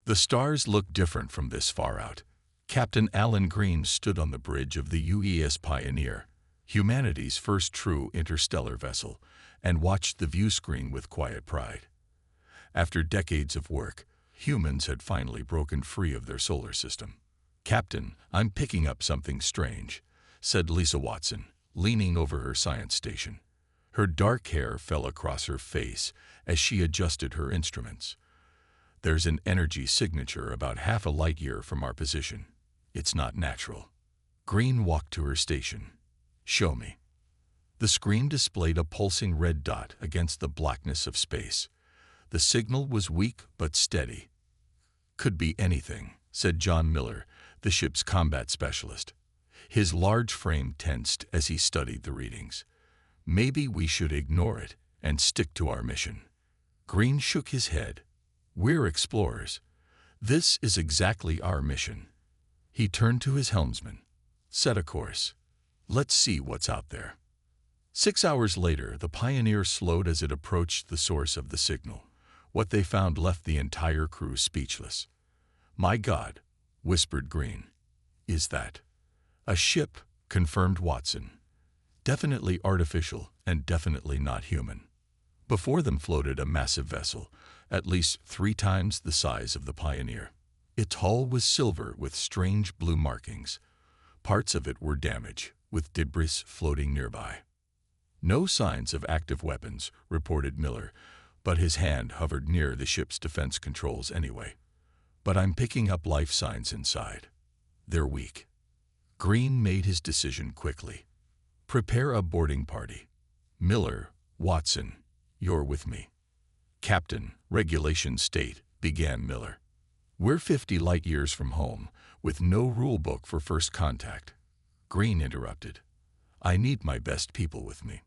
The stars looked different from this far out. Captain Alan Green stood on the bridge of the UES Pioneer, humanity's first true interstellar vessel, and watched the view screen with quiet pride. After decades of work, humans had finally broken free of their solar system. "Captain, I'm picking up something strange," said Lisa Watson, leaning over her science station. Her dark hair fell across her face as she adjusted her instruments. "There's an energy signature about half a light year from our position. It's not natural." Green walked to her station. "Show me." The screen displayed a pulsing red dot against the blackness of space. The signal was weak but steady. "Could be anything," said John Miller, the ship's combat specialist. His large frame tensed as he studied the readings. "Maybe we should ignore it and stick to our mission." Green shook his head. "We're explorers. This is exactly our mission." He turned to his helmsman. "Set a course. Let's see what's out there." 6 hours later, the Pioneer slowed as it approached the source of the signal. What they found left the entire crew speechless. "My God," whispered Green. "Is that a ship?" confirmed Watson. "Definitely artificial and definitely not human." Before them floated a massive vessel, at least 3 times the size of the Pioneer. Its hull was silver with strange blue markings. Parts of it were damaged, with debris floating nearby. "No signs of active weapons," reported Miller, but his hand hovered near the ship's defense controls anyway. "But I'm picking up life signs inside. They're weak." Green made his decision quickly. "Prepare a boarding party. Miller, Watson, you're with me." "Captain, regulations state," began Miller. "We're 50 light years from home, with no rule book for first contact." Green interrupted. "I need my best people with me."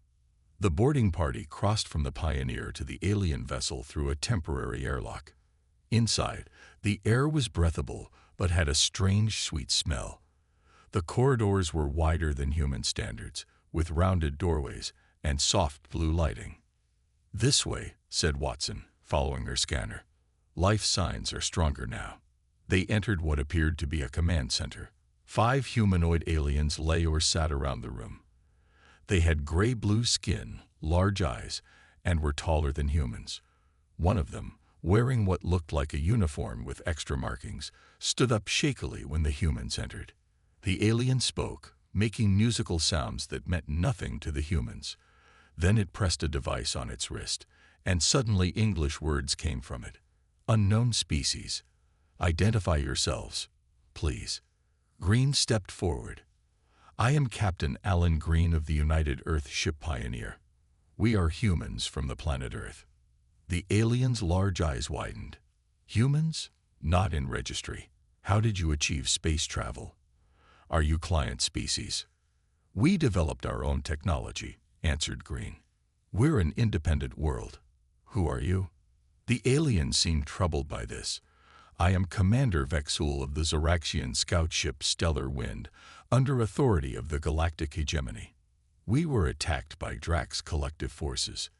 The boarding party crossed from the Pioneer to the alien vessel through a temporary airlock. Inside, the air was breathable but had a strange sweet smell. The corridors were wider than human standards, with rounded doorways and soft blue lighting. "This way," said Watson, following her scanner. "Life signs are stronger now." They entered what appeared to be a command center. 5 humanoid aliens lay or sat around the room. They had gray-blue skin, large eyes, and were taller than humans. One of them, wearing what looked like a uniform with extra markings, stood up shakily when the humans entered. The alien spoke, making musical sounds that meant nothing to the humans. Then it pressed a device on its wrist, and suddenly English words came from it. "Unknown species. Identify yourselves, please." Green stepped forward. "I am Captain Alan Green of the United Earth Ship Pioneer. We are humans from the planet Earth." The alien's large eyes widened. "Humans? Not in registry. How did you achieve space travel? Are you client species?" "We developed our own technology," answered Green. "We're an independent world. Who are you?" The alien seemed troubled by this. "I am Commander Vexul of the Zoraxian scout ship Stellar Wind, under authority of the Galactic hegemony. We were attacked by Drax collective forces."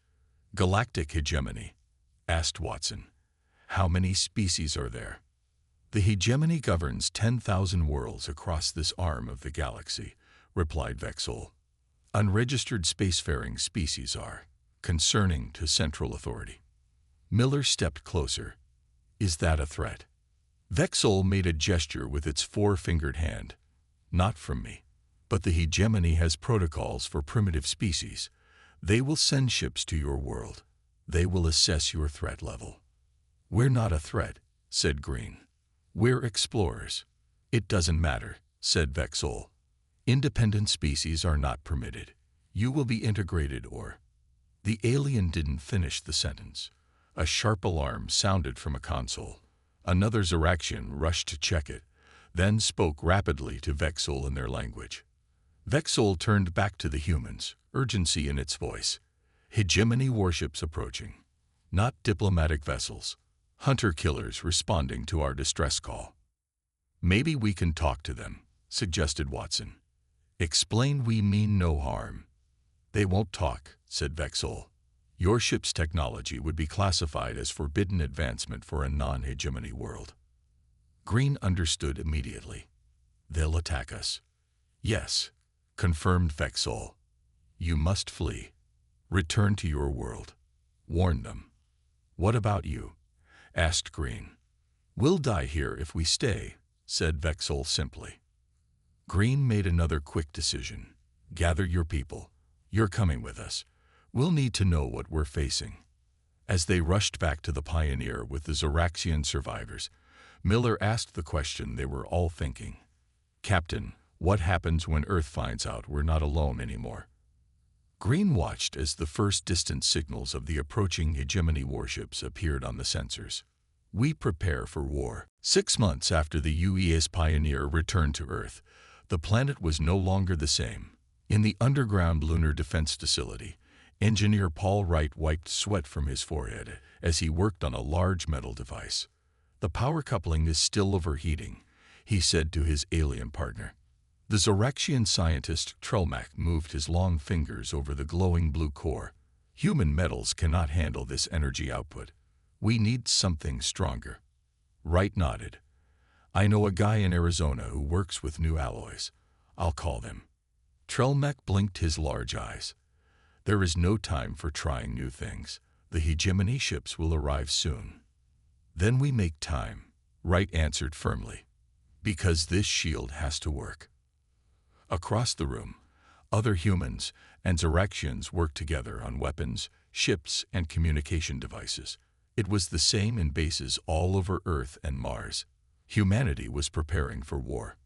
"Galactic hegemony?" asked Watson. "How many species are there?" "The hegemony governs 10,000 worlds across this arm of the galaxy," replied Vexul. "Unregistered spacefaring species are concerning to central authority." Miller stepped closer. "Is that a threat?" Vexul made a gesture with its 4-fingered hand. "Not from me. But the hegemony has protocols for primitive species. They will send ships to your world. They will assess your threat level." "We're not a threat," said Green. "We're explorers." "It doesn't matter," said Vexul. "Independent species are not permitted. You will be integrated or—" The alien didn't finish the sentence. A sharp alarm sounded from a console. Another Zoraxian rushed to check it, then spoke rapidly to Vexul in their language. Vexul turned back to the humans, urgency in its voice. "Hegemony warships approaching. Not diplomatic vessels. Hunter-killers responding to our distress call." "Maybe we can talk to them," suggested Watson. "Explain we mean no harm." "They won't talk," said Vexul. "Your ship's technology would be classified as forbidden advancement for a non-hegemony world." Green understood immediately. They'll attack us. Yes, confirmed Vexol. You must flee. Return to your world. Warn them. What about you? Asked Green. We'll die here if we stay, said Vexol simply. Green made another quick decision. Gather your people. You're coming with us. We'll need to know what we're facing. As they rushed back to the Pioneer with the Zoraxian survivors, Miller asked the question they were all thinking. Captain, what happens when Earth finds out we're not alone anymore? Green watched as the first distant signals of the approaching hegemony warships appeared on the sensors. We prepare for war. 6 months after the UES Pioneer returned to Earth, the planet was no longer the same. In the underground lunar defense facility, engineer Paul Wright wiped sweat from his forehead as he worked on a large metal device. The power coupling is still overheating, he said to his alien partner. The Zoraxian scientist Trelmac moved his long fingers over the glowing blue core. Human metals cannot handle this energy output. We need something stronger. Wright nodded. I know a guy in Arizona who works with new alloys. I'll call them. Trelmac blinked his large eyes. There is no time for trying new things. The hegemony ships will arrive soon. Then we make time, Wright answered firmly. Because this shield has to work. Across the room, other humans and Zoraxians worked together on weapons, ships, and communication devices. It was the same in bases all over Earth and Mars. Humanity was preparing for war.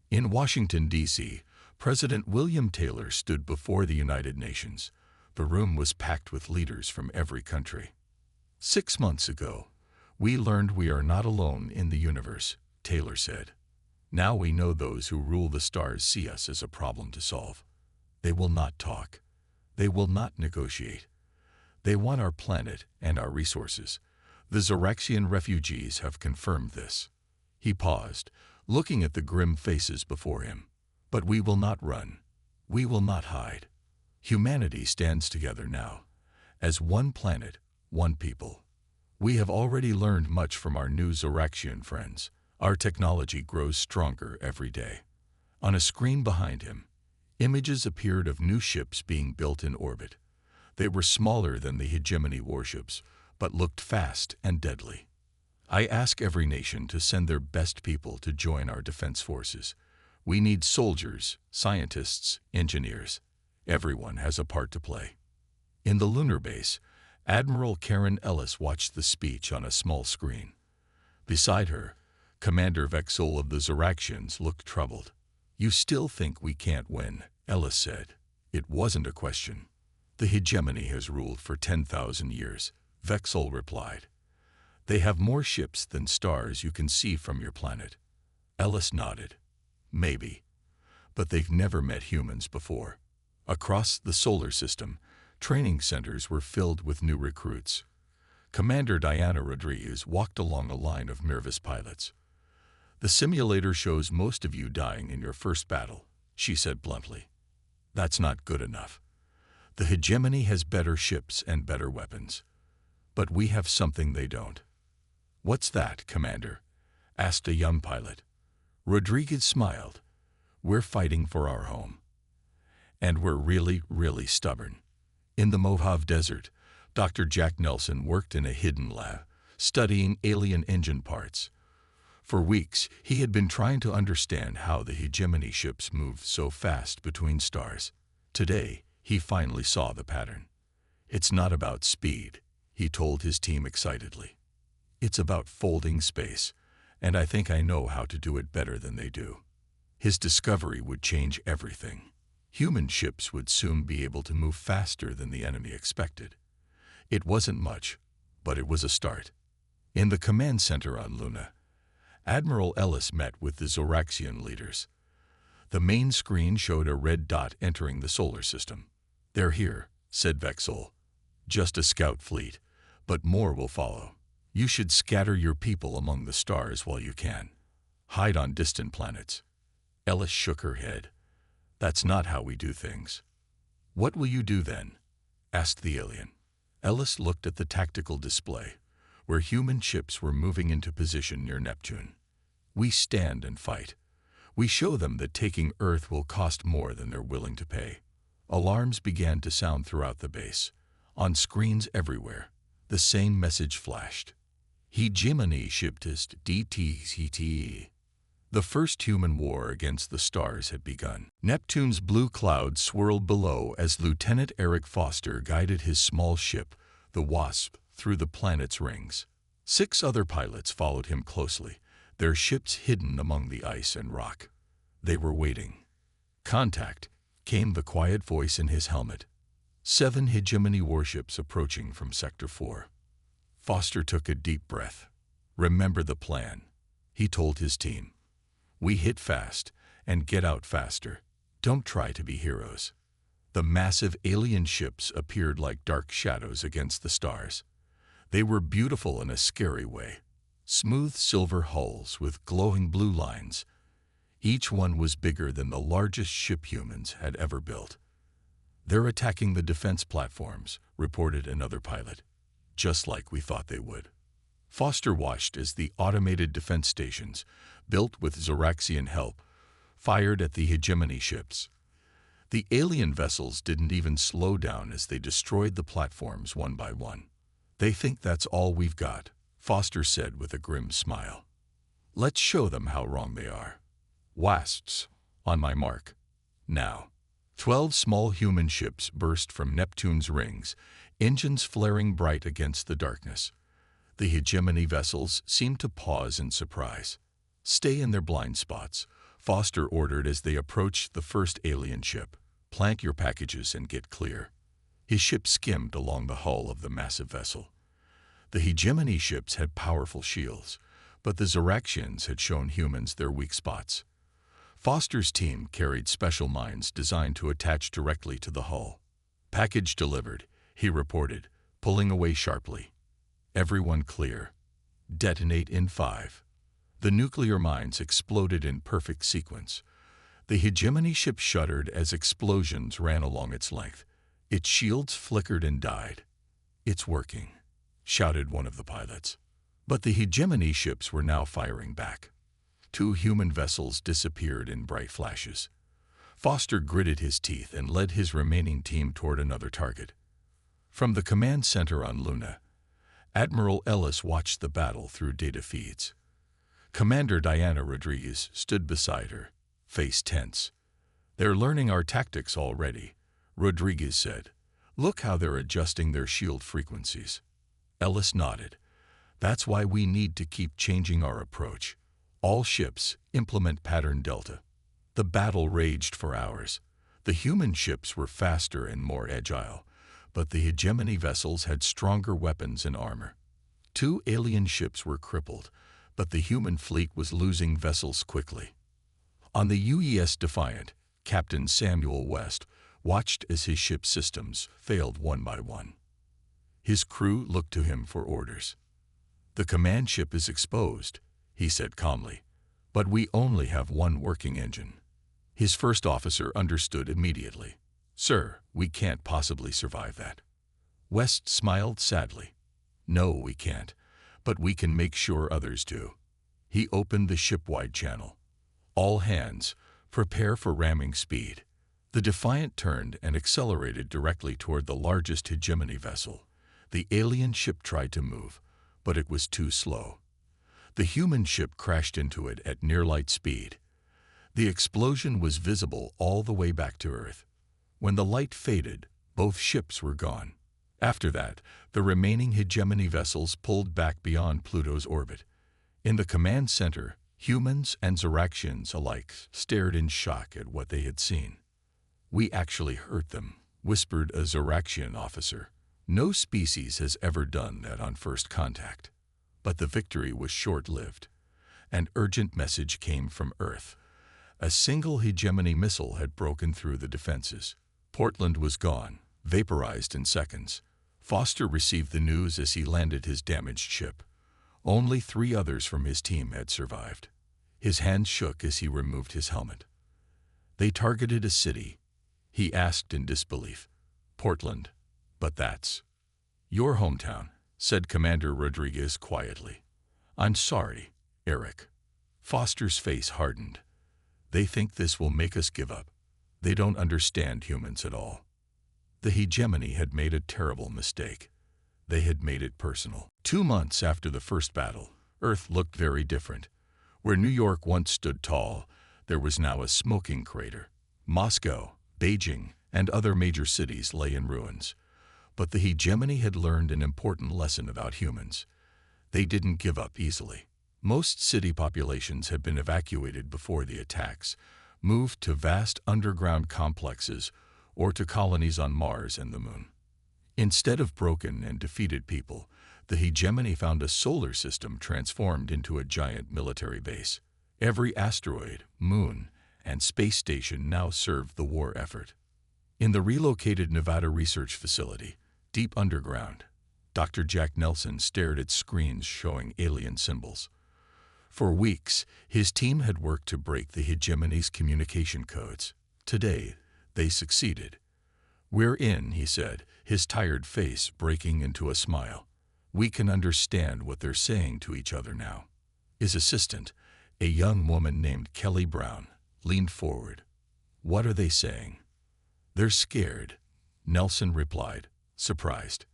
In Washington, D.C., President William Taylor stood before the United Nations. The room was packed with leaders from every country. 6 months ago, we learned we are not alone in the universe, Taylor said. Now we know those who rule the stars see us as a problem to solve. They will not talk. They will not negotiate. They want our planet and our resources. The Zoraxian refugees have confirmed this. He paused, looking at the grim faces before him. But we will not run. We will not hide. Humanity stands together now, as one planet, one people. We have already learned much from our new Zoraxian friends. Our technology grows stronger every day. On a screen behind him, images appeared of new ships being built in orbit. They were smaller than the hegemony warships, but looked fast and deadly. I ask every nation to send their best people to join our defense forces. We need soldiers, scientists, engineers. Everyone has a part to play. In the lunar base, Admiral Karen Ellis watched the speech on a small screen. Beside her, Commander Vexol of the Zoraxians looked troubled. You still think we can't win, Ellis said. It wasn't a question. The hegemony has ruled for 10,000 years, Vexol replied. They have more ships than stars you can see from your planet. Ellis nodded. Maybe. But they've never met humans before. Across the solar system, training centers were filled with new recruits. Commander Diana Rodriguez walked along a line of nervous pilots. The simulator shows most of you dying in your first battle, she said bluntly. That's not good enough. The hegemony has better ships and better weapons. But we have something they don't. What's that, Commander? Asked a young pilot. Rodriguez smiled. We're fighting for our home. And we're really, really stubborn. In the Mojave Desert, Dr. Jack Nelson worked in a hidden lab, studying alien engine parts. For weeks, he had been trying to understand how the hegemony ships moved so fast between stars. Today, he finally saw the pattern. It's not about speed, he told his team excitedly. It's about folding space, and I think I know how to do it better than they do. His discovery would change everything. Human ships would soon be able to move faster than the enemy expected. It wasn't much, but it was a start. In the command center on Luna, Admiral Ellis met with the Zoraxian leaders. The main screen showed a red dot entering the solar system. They're here, said Vexol. Just a scout fleet, but more will follow. You should scatter your people among the stars while you can. Hide on distant planets. Ellis shook her head. That's not how we do things. What will you do then? Asked the alien. Ellis looked at the tactical display, where human ships were moving into position near Neptune. We stand and fight. We show them that taking Earth will cost more than they're willing to pay. Alarms began to sound throughout the base. On screens everywhere, the same message flashed. Hegemony shiptest DTCTE. The first human war against the stars had begun. Neptune's blue cloud swirled below as Lieutenant Eric Foster guided his small ship, the Wasp, through the planet's rings. 6 other pilots followed him closely, their ships hidden among the ice and rock. They were waiting. Contact, came the quiet voice in his helmet. 7 hegemony warships approaching from Sector 4. Foster took a deep breath. Remember the plan, he told his team. We hit fast and get out faster. Don't try to be heroes. The massive alien ships appeared like dark shadows against the stars. They were beautiful in a scary way. Smooth silver hulls with glowing blue lines. Each one was bigger than the largest ship humans had ever built. They're attacking the defense platforms, reported another pilot. Just like we thought they would. Foster watched as the automated defense stations, built with Zoraxian help, fired at the hegemony ships. The alien vessels didn't even slow down as they destroyed the platforms one by one. They think that's all we've got, Foster said with a grim smile. Let's show them how wrong they are. Wasps, on my mark. Now. 12 small human ships burst from Neptune's rings, engines flaring bright against the darkness. The hegemony vessels seemed to pause in surprise. Stay in their blind spots, Foster ordered as they approached the first alien ship. Plant your packages and get clear. His ship skimmed along the hull of the massive vessel. The hegemony ships had powerful shields, but the Zoraxians had shown humans their weak spots. Foster's team carried special mines designed to attach directly to the hull. Package delivered, he reported, pulling away sharply. Everyone clear. Detonate in 5. The nuclear mines exploded in perfect sequence. The hegemony ship shuddered as explosions ran along its length. Its shields flickered and died. It's working, shouted one of the pilots. But the hegemony ships were now firing back. 2 human vessels disappeared in bright flashes. Foster gritted his teeth and led his remaining team toward another target. From the command center on Luna, Admiral Ellis watched the battle through data feeds. Commander Diana Rodriguez stood beside her, face tense. They're learning our tactics already, Rodriguez said. Look how they're adjusting their shield frequencies. Ellis nodded. That's why we need to keep changing our approach. All ships implement pattern Delta. The battle raged for hours. The human ships were faster and more agile, but the hegemony vessels had stronger weapons and armor. 2 alien ships were crippled, but the human fleet was losing vessels quickly. On the UES Defiant, Captain Samuel West watched as his ship's systems failed one by one. His crew looked to him for orders. The command ship is exposed, he said calmly, but we only have 1 working engine. His first officer understood immediately. Sir, we can't possibly survive that. West smiled sadly. No, we can't, but we can make sure others do. He opened the ship-wide channel. All hands, prepare for ramming speed. The Defiant turned and accelerated directly toward the largest hegemony vessel. The alien ship tried to move, but it was too slow. The human ship crashed into it at near-light speed. The explosion was visible all the way back to Earth. When the light faded, both ships were gone. After that, the remaining hegemony vessels pulled back beyond Pluto's orbit. In the command center, humans and Zoraxians alike stared in shock at what they had seen. We actually hurt them, whispered a Zoraxian officer. No species has ever done that on first contact. But the victory was short-lived. An urgent message came from Earth. A single hegemony missile had broken through the defenses. Portland was gone, vaporized in seconds. Foster received the news as he landed his damaged ship. Only 3 others from his team had survived. His hands shook as he removed his helmet. They targeted a city. He asked in disbelief. Portland. But that's your hometown, said Commander Rodriguez quietly. I'm sorry, Eric. Foster's face hardened. They think this will make us give up. They don't understand humans at all. The hegemony had made a terrible mistake. They had made it personal. 2 months after the first battle, Earth looked very different. Where New York once stood tall, there was now a smoking crater. Moscow, Beijing, and other major cities lay in ruins. But the hegemony had learned an important lesson about humans. They didn't give up easily. Most city populations had been evacuated before the attacks, moved to vast underground complexes or to colonies on Mars and the Moon. Instead of broken and defeated people, the hegemony found a solar system transformed into a giant military base. Every asteroid, moon, and space station now served the war effort. In the relocated Nevada research facility, deep underground, Dr. Jack Nelson stared at screens showing alien symbols. For weeks, his team had worked to break the hegemony's communication codes. Today, they succeeded. "We're in," he said, his tired face breaking into a smile. "We can understand what they're saying to each other now." His assistant, a young woman named Kelly Brown, leaned forward. "What are they saying?" "They're scared," Nelson replied, surprised.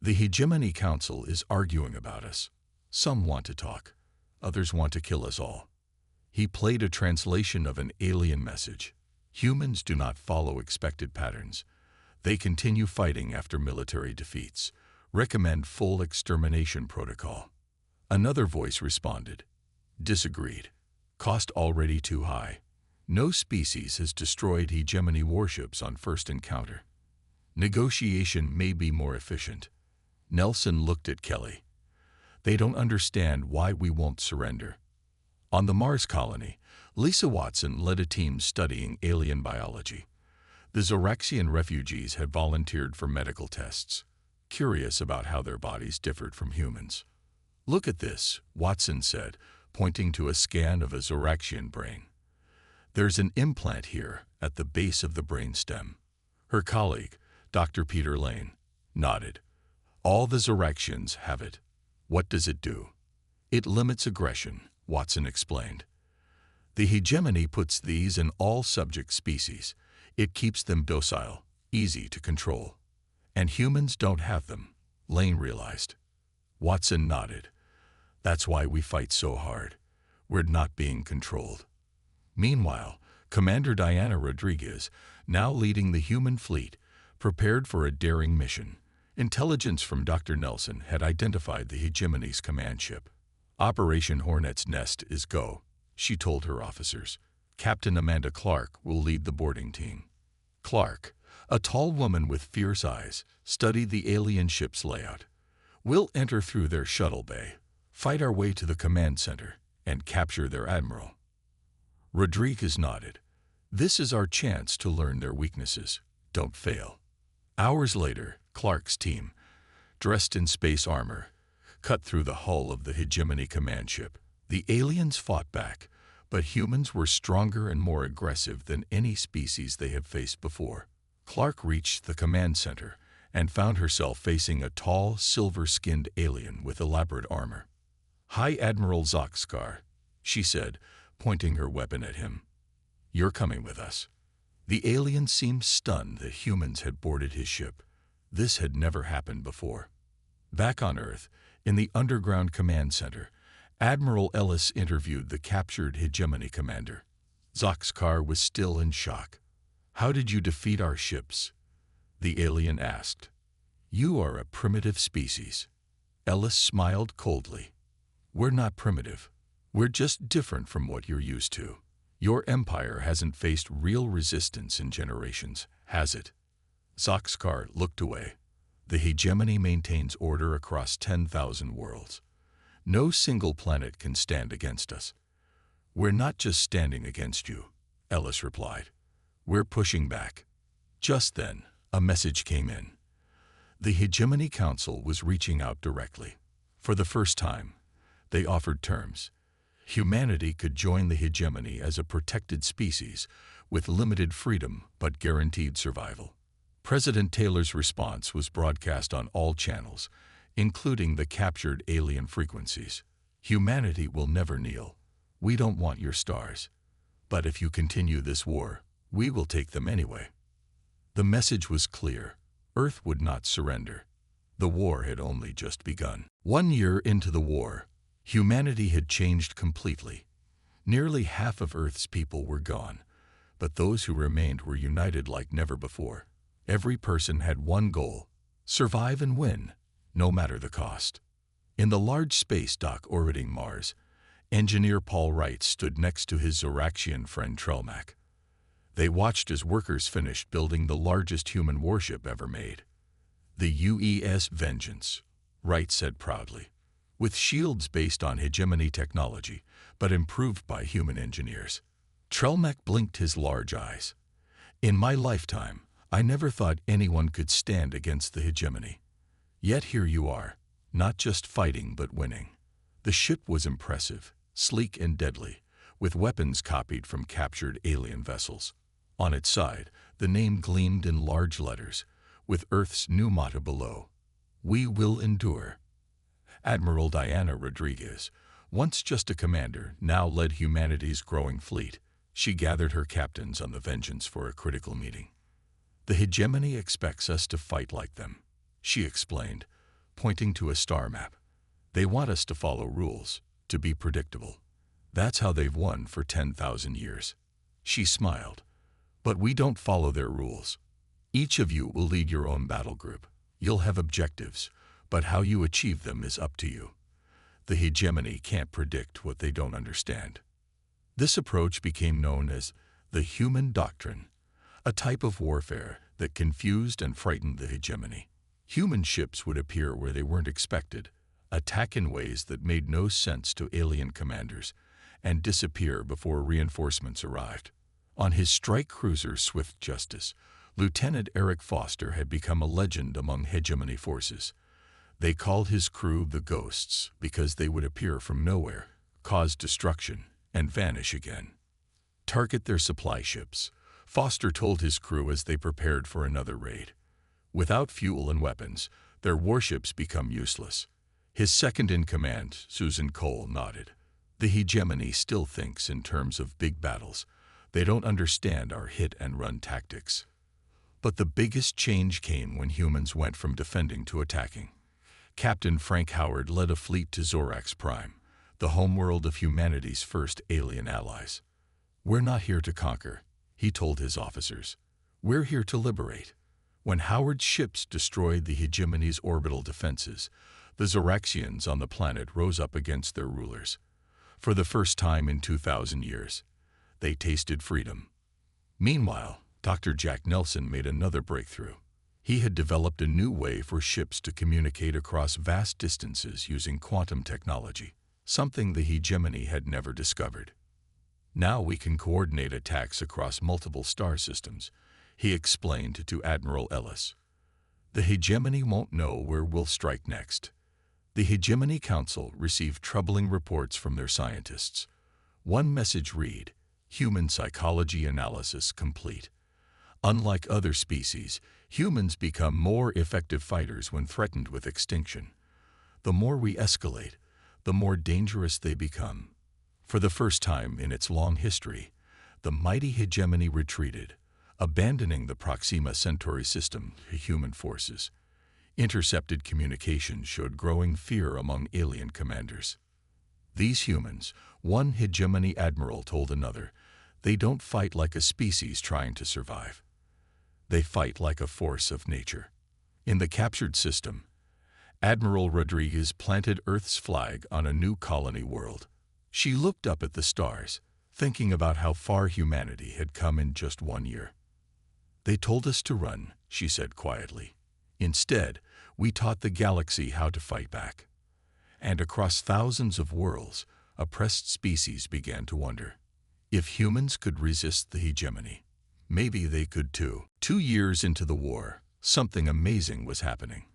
"The Hegemony Council is arguing about us. Some want to talk. Others want to kill us all." He played a translation of an alien message. Humans do not follow expected patterns. They continue fighting after military defeats. Recommend full extermination protocol. Another voice responded. Disagreed. Cost already too high. No species has destroyed hegemony warships on first encounter. Negotiation may be more efficient. Nelson looked at Kelly. They don't understand why we won't surrender. On the Mars colony, Lisa Watson led a team studying alien biology. The Zoraxian refugees had volunteered for medical tests, curious about how their bodies differed from humans. "Look at this," Watson said, pointing to a scan of a Zoraxian brain. "There's an implant here at the base of the brainstem." Her colleague, Dr. Peter Lane, nodded. "All the Zoraxians have it. What does it do?" "It limits aggression," Watson explained. "The hegemony puts these in all subject species. It keeps them docile, easy to control. And humans don't have them," Lane realized. Watson nodded. "That's why we fight so hard. We're not being controlled." Meanwhile, Commander Diana Rodriguez, now leading the human fleet, prepared for a daring mission. Intelligence from Dr. Nelson had identified the hegemony's command ship. "Operation Hornet's Nest is go," she told her officers. "Captain Amanda Clark will lead the boarding team." Clark, a tall woman with fierce eyes, studied the alien ship's layout. "We'll enter through their shuttle bay, fight our way to the command center, and capture their admiral." Rodriguez nodded. "This is our chance to learn their weaknesses. Don't fail." Hours later, Clark's team, dressed in space armor, cut through the hull of the hegemony command ship. The aliens fought back, but humans were stronger and more aggressive than any species they had faced before. Clark reached the command center and found herself facing a tall, silver-skinned alien with elaborate armor. "Hi, Admiral Zoxkar," she said, pointing her weapon at him. "You're coming with us." The alien seemed stunned that humans had boarded his ship. This had never happened before. Back on Earth, in the underground command center, Admiral Ellis interviewed the captured hegemony commander. Zoxkar was still in shock. "How did you defeat our ships?" the alien asked. "You are a primitive species." Ellis smiled coldly. "We're not primitive. We're just different from what you're used to. Your empire hasn't faced real resistance in generations, has it?" Zoxkar looked away. "The hegemony maintains order across 10,000 worlds. No single planet can stand against us." "We're not just standing against you," Ellis replied. "We're pushing back." Just then, a message came in. The Hegemony Council was reaching out directly. For the first time, they offered terms. Humanity could join the hegemony as a protected species, with limited freedom but guaranteed survival. President Taylor's response was broadcast on all channels, including the captured alien frequencies. "Humanity will never kneel. We don't want your stars. But if you continue this war, we will take them anyway. The message was clear. Earth would not surrender. The war had only just begun. 1 year into the war, humanity had changed completely. Nearly half of Earth's people were gone, but those who remained were united like never before. Every person had one goal: survive and win, no matter the cost. In the large space dock orbiting Mars, engineer Paul Wright stood next to his Zoraxian friend Trelmac. They watched as workers finished building the largest human warship ever made. The UES Vengeance, Wright said proudly, with shields based on hegemony technology, but improved by human engineers. Trelmac blinked his large eyes. In my lifetime, I never thought anyone could stand against the hegemony. Yet here you are, not just fighting but winning. The ship was impressive, sleek and deadly, with weapons copied from captured alien vessels. On its side, the name gleamed in large letters, with Earth's new motto below: "We will endure." Admiral Diana Rodriguez, once just a commander, now led humanity's growing fleet. She gathered her captains on the Vengeance for a critical meeting. "The hegemony expects us to fight like them," she explained, pointing to a star map. "They want us to follow rules, to be predictable. That's how they've won for 10,000 years." She smiled. "But we don't follow their rules. Each of you will lead your own battle group. You'll have objectives, but how you achieve them is up to you. The hegemony can't predict what they don't understand." This approach became known as the human doctrine, a type of warfare that confused and frightened the hegemony. Human ships would appear where they weren't expected, attack in ways that made no sense to alien commanders, and disappear before reinforcements arrived. On his strike cruiser Swift Justice, Lieutenant Eric Foster had become a legend among hegemony forces. They called his crew the Ghosts because they would appear from nowhere, cause destruction, and vanish again. "Target their supply ships," Foster told his crew as they prepared for another raid. "Without fuel and weapons, their warships become useless." His second-in-command, Susan Cole, nodded. "The hegemony still thinks in terms of big battles. They don't understand our hit-and-run tactics." But the biggest change came when humans went from defending to attacking. Captain Frank Howard led a fleet to Zorax Prime, the homeworld of humanity's first alien allies. "We're not here to conquer," he told his officers. "We're here to liberate." When Howard's ships destroyed the hegemony's orbital defenses, the Zoraxians on the planet rose up against their rulers. For the first time in 2,000 years, they tasted freedom. Meanwhile, Dr. Jack Nelson made another breakthrough. He had developed a new way for ships to communicate across vast distances using quantum technology, something the hegemony had never discovered. "Now we can coordinate attacks across multiple star systems," he explained to Admiral Ellis. "The hegemony won't know where we'll strike next." The Hegemony Council received troubling reports from their scientists. One message read, "Human psychology analysis complete. Unlike other species, humans become more effective fighters when threatened with extinction. The more we escalate, the more dangerous they become." For the first time in its long history, the mighty hegemony retreated, abandoning the Proxima Centauri system to human forces. Intercepted communications showed growing fear among alien commanders. "These humans," one hegemony admiral told another, "they don't fight like a species trying to survive. They fight like a force of nature." In the captured system, Admiral Rodriguez planted Earth's flag on a new colony world. She looked up at the stars, thinking about how far humanity had come in just 1 year. "They told us to run," she said quietly. "Instead, we taught the galaxy how to fight back." And across thousands of worlds, oppressed species began to wonder, if humans could resist the hegemony, maybe they could too. 2 years into the war, something amazing was happening.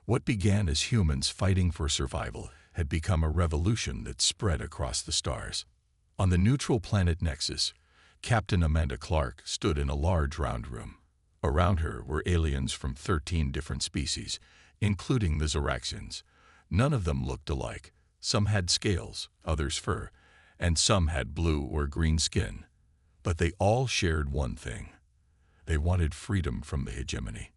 What began as humans fighting for survival had become a revolution that spread across the stars. On the neutral planet Nexus, Captain Amanda Clark stood in a large round room. Around her were aliens from 13 different species, including the Zoraxians. None of them looked alike. Some had scales, others fur, and some had blue or green skin. But they all shared one thing. They wanted freedom from the hegemony.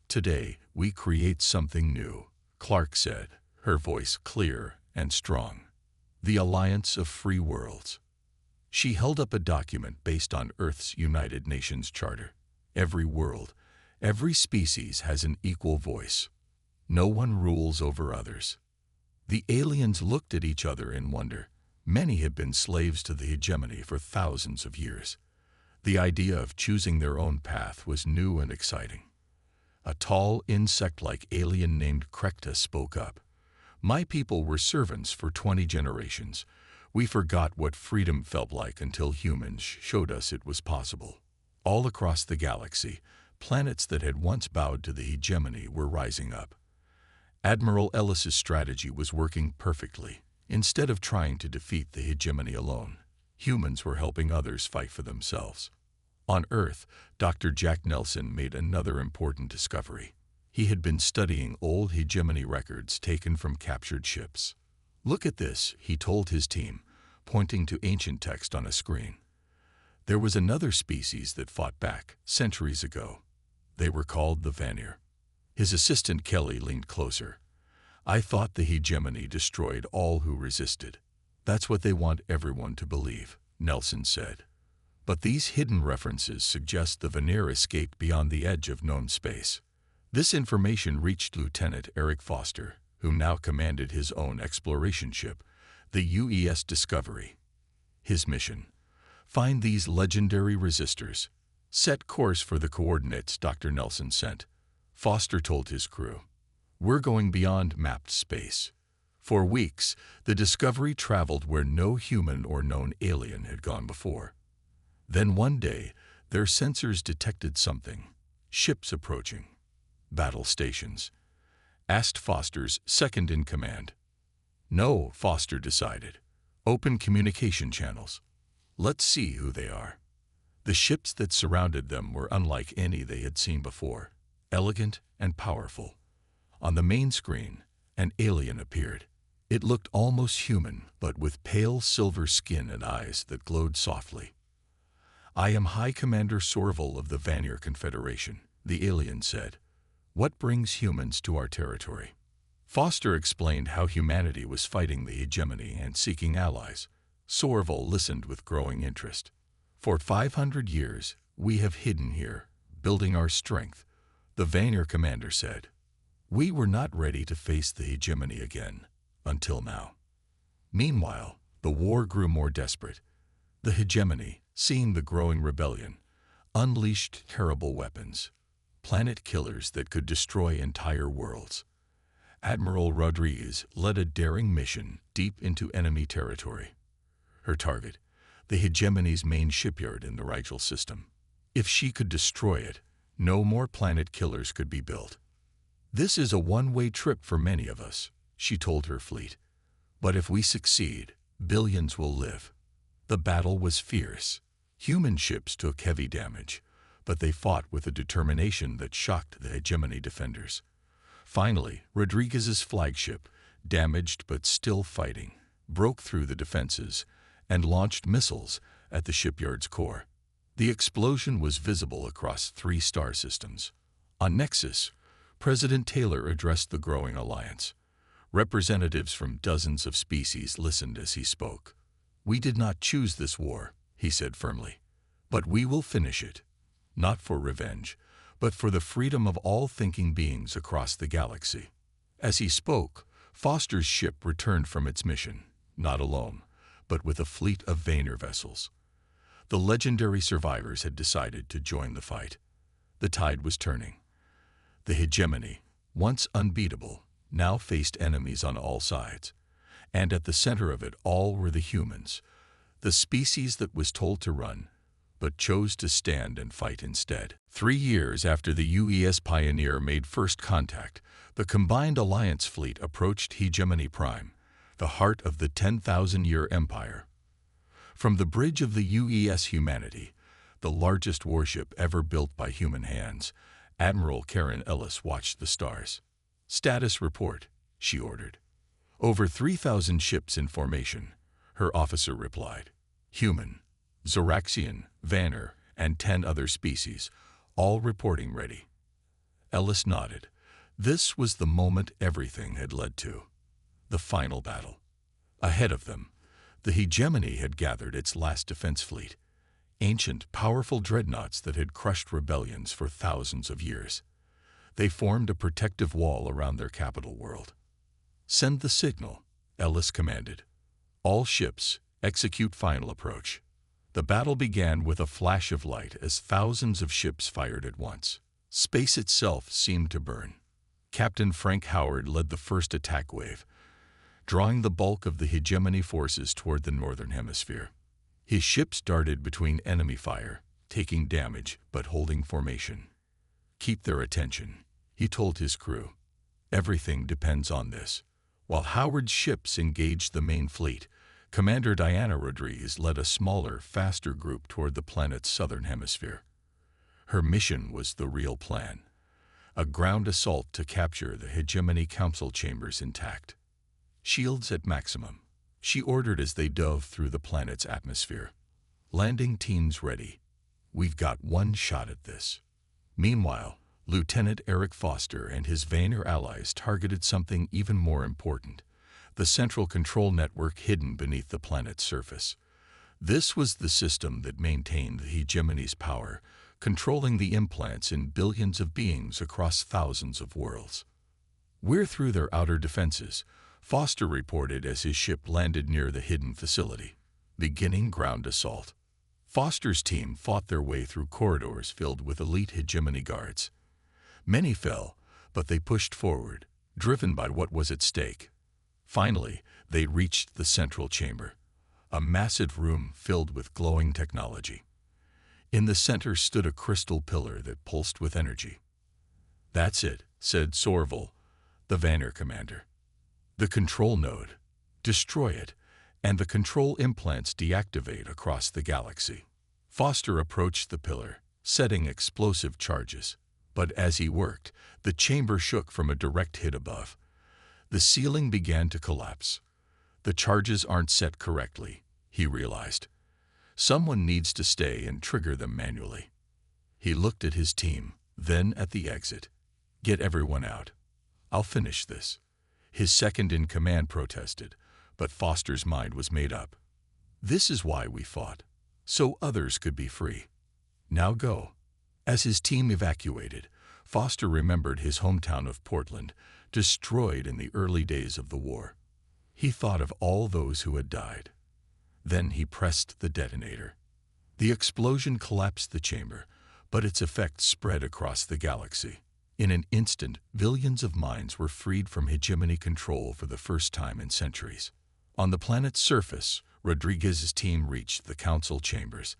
"Today, we create something new," Clark said, her voice clear and strong. "The Alliance of Free Worlds." She held up a document based on Earth's United Nations Charter. Every world, every species has an equal voice. No one rules over others. The aliens looked at each other in wonder. Many had been slaves to the hegemony for thousands of years. The idea of choosing their own path was new and exciting. A tall, insect-like alien named Krekta spoke up. "My people were servants for 20 generations. We forgot what freedom felt like until humans showed us it was possible." All across the galaxy, planets that had once bowed to the hegemony were rising up. Admiral Ellis's strategy was working perfectly. Instead of trying to defeat the hegemony alone, humans were helping others fight for themselves. On Earth, Dr. Jack Nelson made another important discovery. He had been studying old hegemony records taken from captured ships. "Look at this," he told his team, pointing to ancient text on a screen. There was another species that fought back centuries ago. They were called the Vanir. His assistant Kelly leaned closer. "I thought the hegemony destroyed all who resisted." "That's what they want everyone to believe," Nelson said. "But these hidden references suggest the Vanir escaped beyond the edge of known space." This information reached Lieutenant Eric Foster, who now commanded his own exploration ship, the UES Discovery. His mission: find these legendary resistors. "Set course for the coordinates Dr. Nelson sent," Foster told his crew. "We're going beyond mapped space." For weeks, the Discovery traveled where no human or known alien had gone before. Then one day, their sensors detected something. Ships approaching. "Battle stations?" asked Foster's second-in-command. "No," Foster decided. "Open communication channels. Let's see who they are." The ships that surrounded them were unlike any they had seen before, elegant and powerful. On the main screen, an alien appeared. It looked almost human, but with pale silver skin and eyes that glowed softly. "I am High Commander Sorval of the Vanir Confederation," the alien said. "What brings humans to our territory?" Foster explained how humanity was fighting the hegemony and seeking allies. Sorval listened with growing interest. "For 500 years, we have hidden here, building our strength," the Vanir commander said. "We were not ready to face the hegemony again, until now." Meanwhile, the war grew more desperate. The hegemony, seeing the growing rebellion, unleashed terrible weapons, planet killers that could destroy entire worlds. Admiral Rodriguez led a daring mission deep into enemy territory. Her target, the hegemony's main shipyard in the Rigel system. If she could destroy it, no more planet killers could be built. "This is a one-way trip for many of us," she told her fleet. "But if we succeed, billions will live." The battle was fierce. Human ships took heavy damage, but they fought with a determination that shocked the hegemony defenders. Finally, Rodriguez's flagship, damaged but still fighting, broke through the defenses and launched missiles at the shipyard's core. The explosion was visible across 3 star systems. On Nexus, President Taylor addressed the growing alliance. Representatives from dozens of species listened as he spoke. "We did not choose this war," he said firmly, "but we will finish it. Not for revenge, but for the freedom of all thinking beings across the galaxy." As he spoke, Foster's ship returned from its mission, not alone, but with a fleet of Vanir vessels. The legendary survivors had decided to join the fight. The tide was turning. The hegemony, once unbeatable, now faced enemies on all sides. And at the center of it all were the humans, the species that was told to run, but chose to stand and fight instead. 3 years after the UES Pioneer made first contact, the combined Alliance fleet approached Hegemony Prime, the heart of the 10,000-year empire. From the bridge of the UES Humanity, the largest warship ever built by human hands, Admiral Karen Ellis watched the stars. "Status report," she ordered. "Over 3,000 ships in formation. her officer replied. Human, Zoraxian, Vanner, and 10 other species, all reporting ready. Ellis nodded. This was the moment everything had led to. The final battle. Ahead of them, the hegemony had gathered its last defense fleet, ancient, powerful dreadnoughts that had crushed rebellions for thousands of years. They formed a protective wall around their capital world. Send the signal, Ellis commanded. All ships, execute final approach. The battle began with a flash of light as thousands of ships fired at once. Space itself seemed to burn. Captain Frank Howard led the first attack wave, drawing the bulk of the hegemony forces toward the northern hemisphere. His ships darted between enemy fire, taking damage but holding formation. Keep their attention, he told his crew. Everything depends on this. While Howard's ships engaged the main fleet, Commander Diana Rodriguez led a smaller, faster group toward the planet's southern hemisphere. Her mission was the real plan, a ground assault to capture the hegemony council chambers intact. Shields at maximum, she ordered as they dove through the planet's atmosphere. Landing teams ready. We've got one shot at this. Meanwhile, Lieutenant Eric Foster and his Vanner allies targeted something even more important, the central control network hidden beneath the planet's surface. This was the system that maintained the hegemony's power, controlling the implants in billions of beings across thousands of worlds. We're through their outer defenses, Foster reported as his ship landed near the hidden facility, beginning ground assault. Foster's team fought their way through corridors filled with elite hegemony guards. Many fell, but they pushed forward, driven by what was at stake. Finally, they reached the central chamber, a massive room filled with glowing technology. In the center stood a crystal pillar that pulsed with energy. That's it, said Sorville, the Vanner commander. The control node. Destroy it, and the control implants deactivate across the galaxy. Foster approached the pillar, setting explosive charges. But as he worked, the chamber shook from a direct hit above. The ceiling began to collapse. The charges aren't set correctly, he realized. Someone needs to stay and trigger them manually. He looked at his team, then at the exit. Get everyone out. I'll finish this. His second-in-command protested, but Foster's mind was made up. This is why we fought, so others could be free. Now go. As his team evacuated, Foster remembered his hometown of Portland, destroyed in the early days of the war. He thought of all those who had died. Then he pressed the detonator. The explosion collapsed the chamber, but its effects spread across the galaxy. In an instant, billions of minds were freed from hegemony control for the first time in centuries. On the planet's surface, Rodriguez's team reached the council chambers.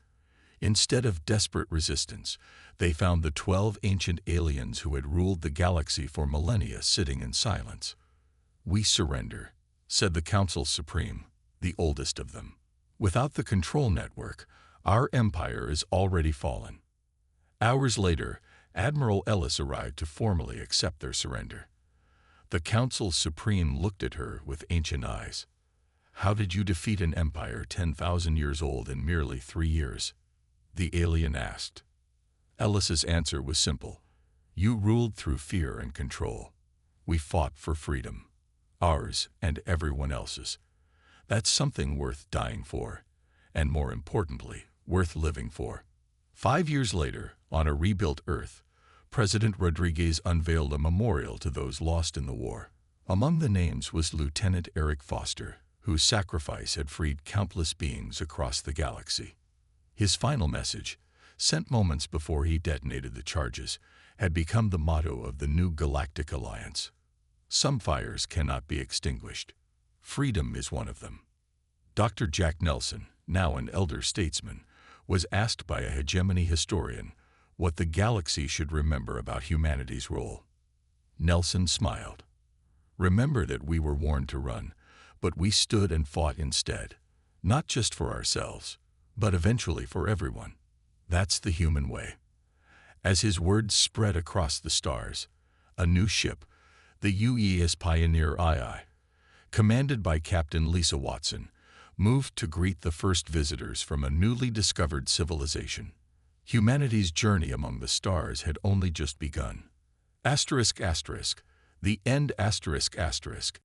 Instead of desperate resistance, they found the 12 ancient aliens who had ruled the galaxy for millennia sitting in silence. We surrender, said the Council Supreme, the oldest of them. Without the control network, our empire is already fallen. Hours later, Admiral Ellis arrived to formally accept their surrender. The Council Supreme looked at her with ancient eyes. How did you defeat an empire 10,000 years old in merely 3 years? The alien asked. Ellis's answer was simple. You ruled through fear and control. We fought for freedom. Ours and everyone else's. That's something worth dying for, and more importantly, worth living for. 5 years later, on a rebuilt Earth, President Rodriguez unveiled a memorial to those lost in the war. Among the names was Lieutenant Eric Foster, whose sacrifice had freed countless beings across the galaxy. His final message, sent moments before he detonated the charges, had become the motto of the new Galactic Alliance. Some fires cannot be extinguished. Freedom is one of them. Dr. Jack Nelson, now an elder statesman, was asked by a hegemony historian what the galaxy should remember about humanity's role. Nelson smiled. Remember that we were warned to run, but we stood and fought instead, not just for ourselves, but eventually for everyone. That's the human way. As his words spread across the stars, a new ship, the UES Pioneer II, commanded by Captain Lisa Watson, moved to greet the first visitors from a newly discovered civilization. Humanity's journey among the stars had only just begun. ***, the end ***.